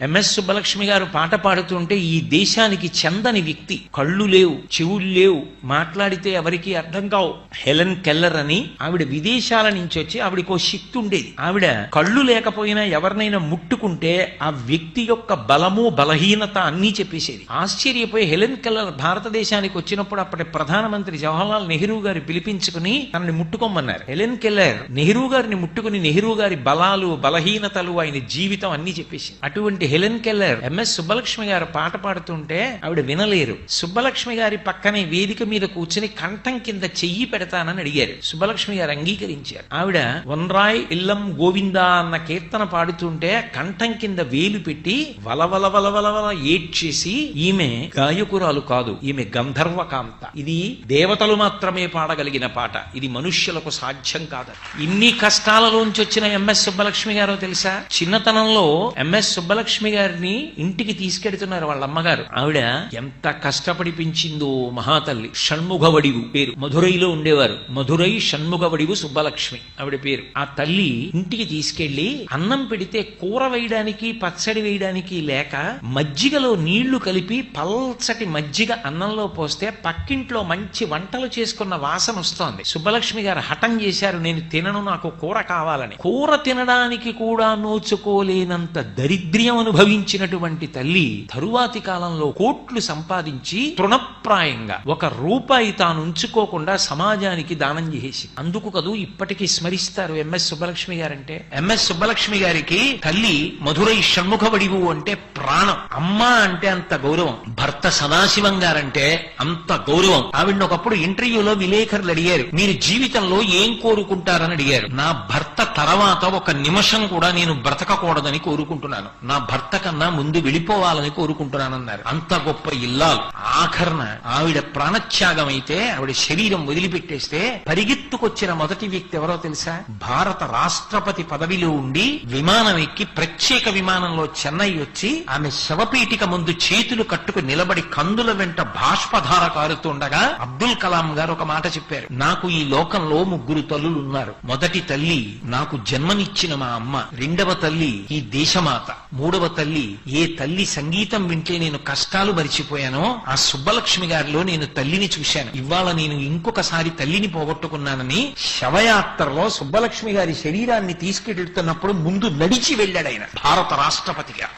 MS Subbalakshmi గారు పాట పాడుతుంటే ఈ దేశానికి చెందని వ్యక్తి, కళ్ళు లేవు, చెవులు లేవు, మాట్లాడితే ఎవరికి అర్థం కావు. హెలెన్ కెల్లర్ అని ఆవిడ విదేశాల నుంచి వచ్చి, ఆవిడకో శక్తి ఉండేది. ఆవిడ కళ్ళు లేకపోయినా ఎవరినైనా ముట్టుకుంటే ఆ వ్యక్తి యొక్క బలము బలహీనత అన్నీ చెప్పేసేది. ఆశ్చర్యపోయి హెలెన్ కెల్లర్ భారతదేశానికి వచ్చినప్పుడు అప్పటి ప్రధానమంత్రి జవహర్లాల్ నెహ్రూ గారు పిలిపించుకుని తనని ముట్టుకోమన్నారు. హెలెన్ కెల్లర్ నెహ్రూ గారిని ముట్టుకుని నెహ్రూ గారి బలాలు బలహీనతలు ఆయన జీవితం అన్ని చెప్పేసింది. అటువంటి హెలెన్ కెల్లర్ ఎంఎస్ సుబ్బలక్ష్మి గారు పాట పాడుతుంటే ఆవిడ వినలేరు. సుబ్బలక్ష్మి గారి పక్కనే వేదిక మీద కూర్చుని కంఠం కింద చెయ్యి పెడతానని అడిగారు. సుబ్బలక్ష్మి గారు అంగీకరించారు. ఆవిడ వన్రాయ్ ఇల్లం గోవిందా అన్న కీర్తన పాడుతుంటే కంఠం కింద వేలు పెట్టి వలవల వలవలవల ఏడ్చేసి, ఈమె గాయకురాలు కాదు, ఈమె గంధర్వ కాంత, ఇది దేవతలు మాత్రమే పాడగలిగిన పాట, ఇది మనుష్యులకు సాధ్యం కాదు. ఇన్ని కష్టాలలోంచి వచ్చిన ఎంఎస్ సుబ్బలక్ష్మి గారో తెలుసా? చిన్నతనంలో ఎంఎస్ సుబ్బలక్ష్మి గారిని ఇంటికి తీసుకెడుతున్నారు వాళ్ళ అమ్మగారు. ఆవిడ ఎంత కష్టపడి పెంచిందో మహాతల్లి. షణ్ముఖవడివు పేరు, మధురైలో ఉండేవారు. మధురై షణ్ముఖవడివు సుబ్బలక్ష్మి ఆవిడ పేరు. ఆ తల్లి ఇంటికి తీసుకెళ్లి అన్నం పెడితే కూర వేయడానికి పచ్చడి వేయడానికి లేక మజ్జిగలో నీళ్లు కలిపి పల్చటి మజ్జిగ అన్నంలో పోస్తే పక్కింట్లో మంచి వంటలు చేసుకున్న వాసన వస్తోంది. సుబ్బలక్ష్మి గారు హఠం చేశారు, నేను తినను, నాకు కూర కావాలని. కూర తినడానికి కూడా నోచుకోలేనంత దరిద్ర్యం అనుభవించినటువంటి తల్లి తరువాతి కాలంలో కోట్లు సంపాదించి తృణప్రాయంగా ₹1 తాను ఉంచుకోకుండా సమాజానికి దానం చేసి, అందుకు కదూ ఇప్పటికీ స్మరిస్తారు ఎంఎస్ సుబ్బలక్ష్మి గారంటే. ఎంఎస్ సుబ్బలక్ష్మి గారికి తల్లి మధురై షణ్ముఖవడివు అంటే ప్రాణం. అమ్మ అంటే అంత గౌరవం. భర్త సదాశివం గారంటే అంత గౌరవం. ఆవిడ ఒకప్పుడు ఇంటర్వ్యూలో విలేకరులు అడిగారు, మీరు జీవితంలో ఏం కోరుకుంటారని అడిగారు. నా భర్త తర్వాత ఒక నిమిషం కూడా నేను బ్రతకకూడదని కోరుకుంటున్నాను, నా భర్త కన్నా ముందు వెళ్ళిపోవాలని కోరుకుంటున్నానన్నారు. అంత గొప్ప ఇల్లాలు. ఆఖరణ ఆవిడ ప్రాణత్యాగం అయితే, ఆవిడ శరీరం వదిలిపెట్టేస్తే పరిగెత్తుకొచ్చిన మొదటి వ్యక్తి ఎవరో తెలుసా? భారత రాష్ట్రపతి పదవిలో ఉండి విమానం ఎక్కి ప్రత్యేక విమానంలో చెన్నై వచ్చి ఆమె శవపీఠిక ముందు చేతులు కట్టుకు నిలబడి కందుల వెంట బాష్పధార కారుతుండగా అబ్దుల్ కలాం గారు ఒక మాట చెప్పారు, నాకు ఈ లోకంలో 3 తల్లులు ఉన్నారు. మొదటి తల్లి నాకు జన్మనిచ్చిన మా అమ్మ, రెండవ తల్లి ఈ దేశమాత, మూడవ తల్లి ఏ తల్లి సంగీతం వింటే నేను కష్టాలు మరిచిపోయానో ఆ సుబ్బలక్ష్మి గారిలో నేను తల్లిని చూశాను. ఇవాళ నేను ఇంకొకసారి తల్లిని పోగొట్టుకున్నానని శవయాత్రలో సుబ్బలక్ష్మి గారి శరీరాన్ని తీసుకెళ్తున్నప్పుడు ముందు నడిచి వెళ్ళాడు ఆయన భారత రాష్ట్రపతిగా.